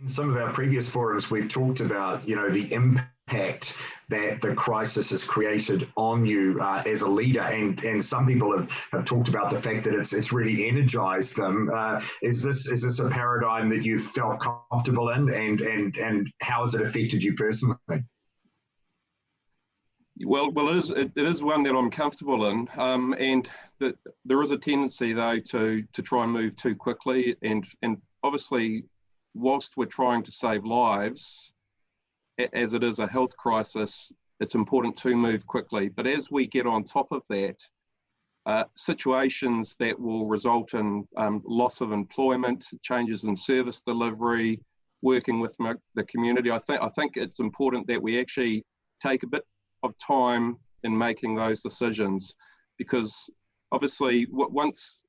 In some of our previous forums, we've talked about, the impact that the crisis has created on you as a leader, and some people have talked about the fact that it's really energized them. Is this a paradigm that you felt comfortable in, and how has it affected you personally? Well, it is one that I'm comfortable in, and that there is a tendency though to try and move too quickly, and obviously, whilst we're trying to save lives, as it is a health crisis, it's important to move quickly. But as we get on top of that, situations that will result in loss of employment, changes in service delivery, working with the community, I think it's important that we actually take a bit of time in making those decisions, because obviously once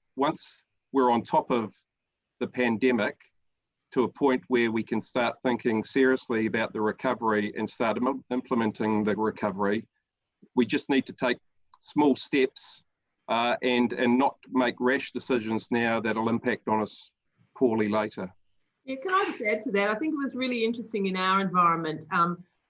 we're on top of the pandemic to a point where we can start thinking seriously about the recovery and start implementing the recovery, we just need to take small steps and not make rash decisions now that'll impact on us poorly later. Yeah, can I just add to that? I think it was really interesting in our environment.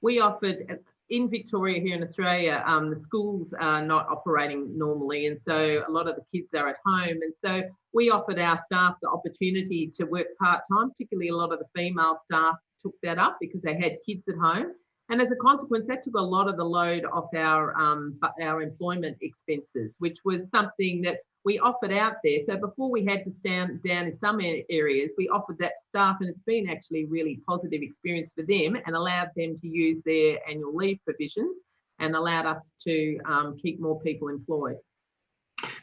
We offered, in Victoria here in Australia, the schools are not operating normally, and so a lot of the kids are at home, and so we offered our staff the opportunity to work part-time. Particularly a lot of the female staff took that up because they had kids at home, and as a consequence that took a lot of the load off our employment expenses, which was something that we offered out there. So before we had to stand down in some areas, we offered that to staff, and it's been actually a really positive experience for them and allowed them to use their annual leave provisions and allowed us to keep more people employed.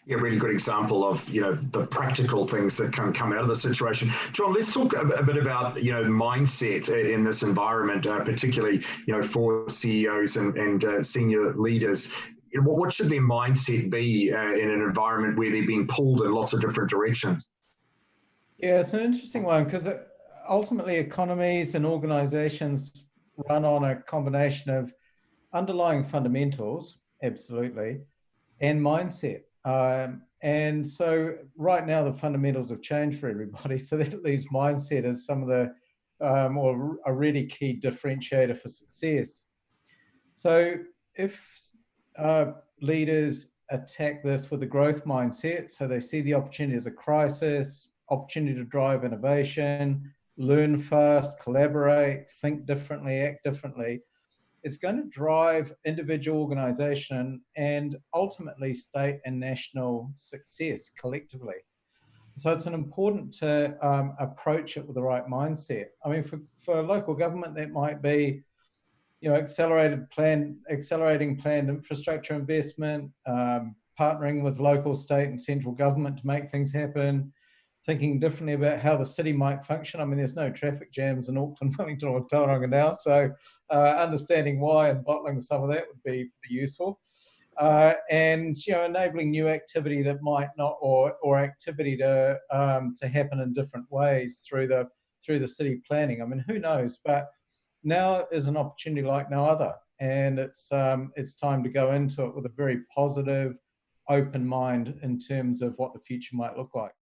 Yeah, really good example of the practical things that can come out of the situation. John, let's talk a bit about mindset in this environment, particularly for CEOs and senior leaders. What should their mindset be in an environment where they're being pulled in lots of different directions? Yeah, it's an interesting one, because ultimately economies and organizations run on a combination of underlying fundamentals, absolutely, and mindset. And so right now the fundamentals have changed for everybody, so that leaves mindset as some of the or a really key differentiator for success. So if leaders attack this with a growth mindset, so they see the opportunity as a crisis, opportunity to drive innovation, learn fast, collaborate, think differently, act differently, it's going to drive individual organization and ultimately state and national success collectively. So it's important to approach it with the right mindset. I mean, for local government, that might be accelerating planned infrastructure investment, partnering with local, state and central government to make things happen, thinking differently about how the city might function. I mean, there's no traffic jams in Auckland, Wellington or Tauranga now, so understanding why and bottling some of that would be useful. And enabling new activity that might not, or activity to happen in different ways through the city planning. I mean, who knows? But now is an opportunity like no other, and it's time to go into it with a very positive, open mind in terms of what the future might look like.